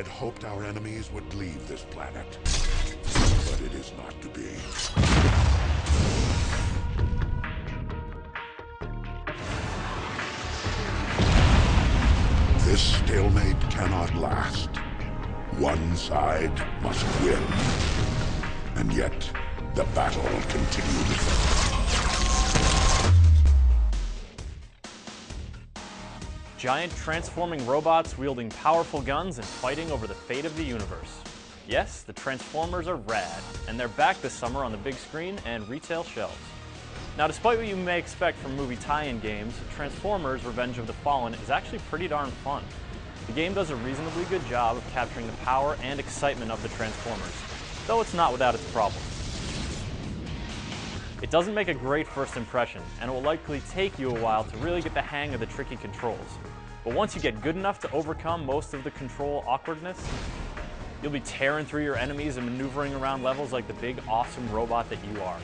had hoped our enemies would leave this planet, but it is not to be. This stalemate cannot last. One side must win. And yet, the battle continues. Giant transforming robots wielding powerful guns and fighting over the fate of the universe. Yes, the Transformers are rad, and they're back this summer on the big screen and retail shelves. Now, despite what you may expect from movie tie-in games, Transformers: Revenge of the Fallen is actually pretty darn fun. The game does a reasonably good job of capturing the power and excitement of the Transformers, though it's not without its problems. It doesn't make a great first impression, and it will likely take you a while to really get the hang of the tricky controls. But once you get good enough to overcome most of the control awkwardness, you'll be tearing through your enemies and maneuvering around levels like the big, awesome robot that you are.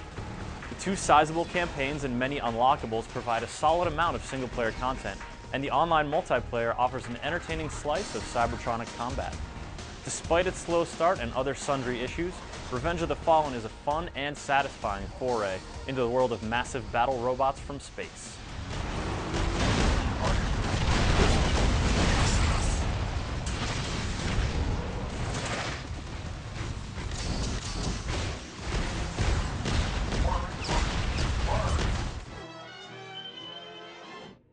The 2 sizable campaigns and many unlockables provide a solid amount of single-player content, and the online multiplayer offers an entertaining slice of Cybertronic combat. Despite its slow start and other sundry issues, Revenge of the Fallen is a fun and satisfying foray into the world of massive battle robots from space.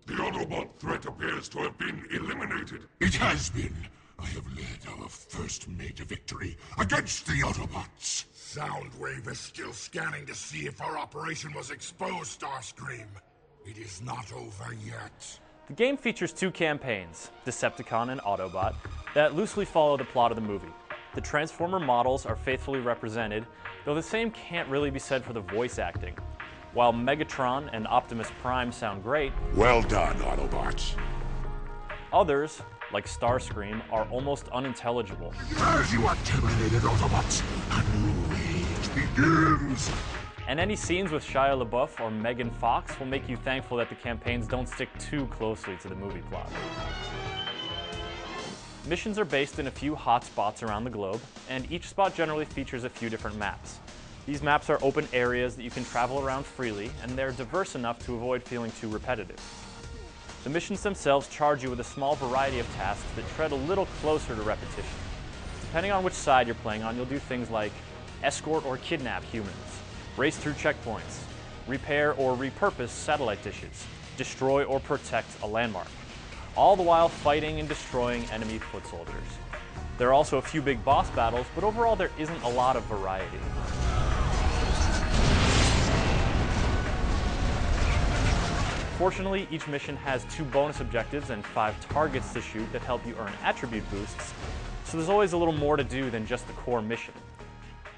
The Autobot threat appears to have been eliminated. It has been. I have led our first major victory against the Autobots. Soundwave is still scanning to see if our operation was exposed, Starscream. It is not over yet. The game features 2 campaigns, Decepticon and Autobot, that loosely follow the plot of the movie. The Transformer models are faithfully represented, though the same can't really be said for the voice acting. While Megatron and Optimus Prime sound great, Well done, Autobots. others, like Starscream, are almost unintelligible. As you are terminated, Autobots, a new age begins! And any scenes with Shia LaBeouf or Megan Fox will make you thankful that the campaigns don't stick too closely to the movie plot. Missions are based in a few hot spots around the globe, and each spot generally features a few different maps. These maps are open areas that you can travel around freely, and they're diverse enough to avoid feeling too repetitive. The missions themselves charge you with a small variety of tasks that tread a little closer to repetition. Depending on which side you're playing on, you'll do things like escort or kidnap humans, race through checkpoints, repair or repurpose satellite dishes, destroy or protect a landmark, all the while fighting and destroying enemy foot soldiers. There are also a few big boss battles, but overall there isn't a lot of variety. Fortunately, each mission has 2 bonus objectives and 5 targets to shoot that help you earn attribute boosts, so there's always a little more to do than just the core mission.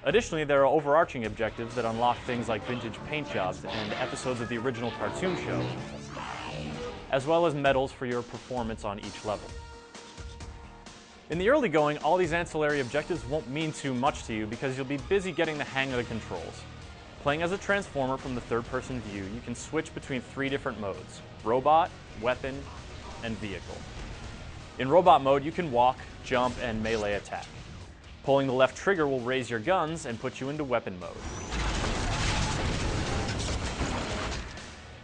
Additionally, there are overarching objectives that unlock things like vintage paint jobs and episodes of the original cartoon show, as well as medals for your performance on each level. In the early going, all these ancillary objectives won't mean too much to you because you'll be busy getting the hang of the controls. Playing as a Transformer from the third-person view, you can switch between 3 different modes: robot, weapon, and vehicle. In robot mode, you can walk, jump, and melee attack. Pulling the left trigger will raise your guns and put you into weapon mode.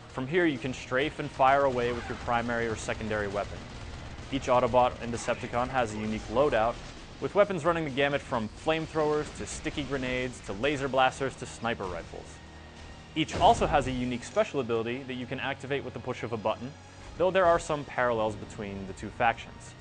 From here, you can strafe and fire away with your primary or secondary weapon. Each Autobot and Decepticon has a unique loadout, with weapons running the gamut from flamethrowers to sticky grenades to laser blasters to sniper rifles. Each also has a unique special ability that you can activate with the push of a button, though there are some parallels between the 2 factions.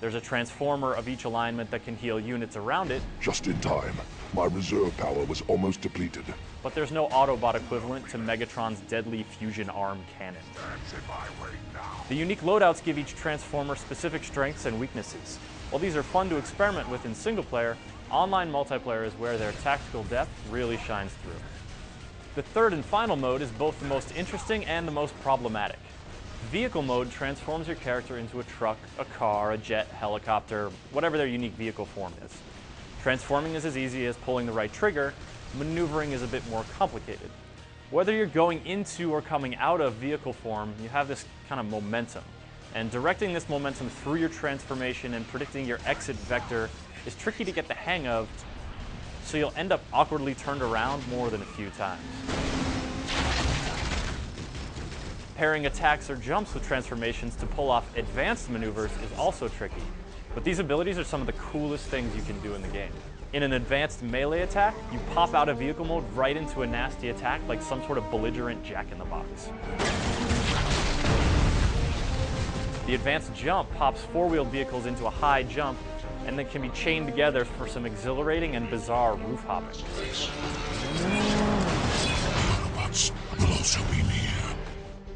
There's a Transformer of each alignment that can heal units around it, Just in time. My reserve power was almost depleted. but there's no Autobot equivalent to Megatron's deadly fusion arm cannon. That's in my way now. The unique loadouts give each Transformer specific strengths and weaknesses. While these are fun to experiment with in single player, online multiplayer is where their tactical depth really shines through. The third and final mode is both the most interesting and the most problematic. Vehicle mode transforms your character into a truck, a car, a jet, helicopter, whatever their unique vehicle form is. Transforming is as easy as pulling the right trigger, maneuvering is a bit more complicated. Whether you're going into or coming out of vehicle form, you have this kind of momentum. And directing this momentum through your transformation and predicting your exit vector is tricky to get the hang of, so you'll end up awkwardly turned around more than a few times. Pairing attacks or jumps with transformations to pull off advanced maneuvers is also tricky, but these abilities are some of the coolest things you can do in the game. In an advanced melee attack, you pop out of vehicle mode right into a nasty attack like some sort of belligerent jack-in-the-box. The advanced jump pops four-wheeled vehicles into a high jump and then can be chained together for some exhilarating and bizarre roof hopping. Autobots will also be near.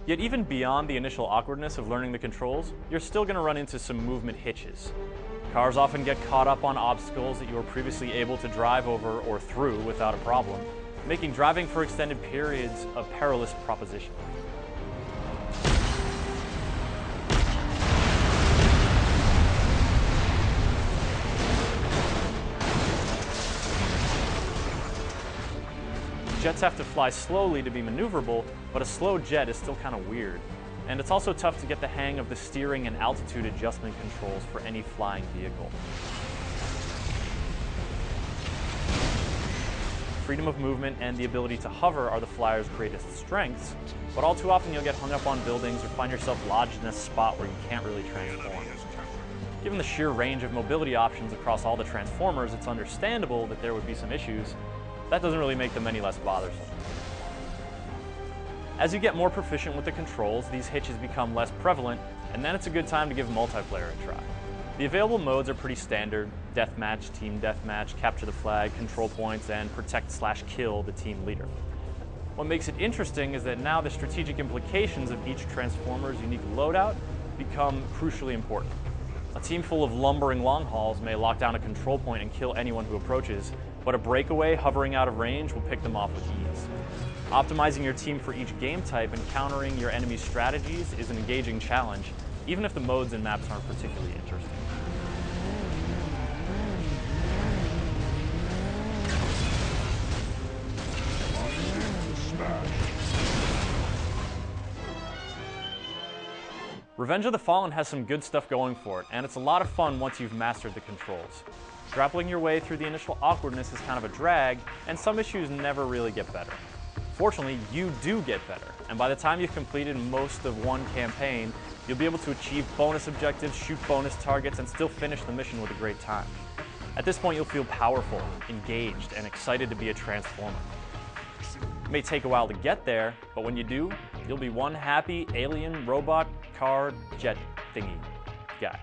Yet even beyond the initial awkwardness of learning the controls, you're still going to run into some movement hitches. Cars often get caught up on obstacles that you were previously able to drive over or through without a problem, making driving for extended periods a perilous proposition. Jets have to fly slowly to be maneuverable, but a slow jet is still kind of weird. And it's also tough to get the hang of the steering and altitude adjustment controls for any flying vehicle. Freedom of movement and the ability to hover are the flyer's greatest strengths, but all too often you'll get hung up on buildings or find yourself lodged in a spot where you can't really transform. Given the sheer range of mobility options across all the Transformers, it's understandable that there would be some issues. That doesn't really make them any less bothersome. As you get more proficient with the controls, these hitches become less prevalent, and then it's a good time to give multiplayer a try. The available modes are pretty standard: deathmatch, team deathmatch, capture the flag, control points, and protect/kill the team leader. What makes it interesting is that now the strategic implications of each Transformer's unique loadout become crucially important. A team full of lumbering long hauls may lock down a control point and kill anyone who approaches, but a breakaway hovering out of range will pick them off with ease. Optimizing your team for each game type and countering your enemy's strategies is an engaging challenge, even if the modes and maps aren't particularly interesting. Revenge of the Fallen has some good stuff going for it, and it's a lot of fun once you've mastered the controls. Grappling your way through the initial awkwardness is kind of a drag, and some issues never really get better. Fortunately, you do get better, and by the time you've completed most of one campaign, you'll be able to achieve bonus objectives, shoot bonus targets, and still finish the mission with a great time. At this point, you'll feel powerful, engaged, and excited to be a Transformer. It may take a while to get there, but when you do, you'll be one happy alien, robot, car, jet thingy guy.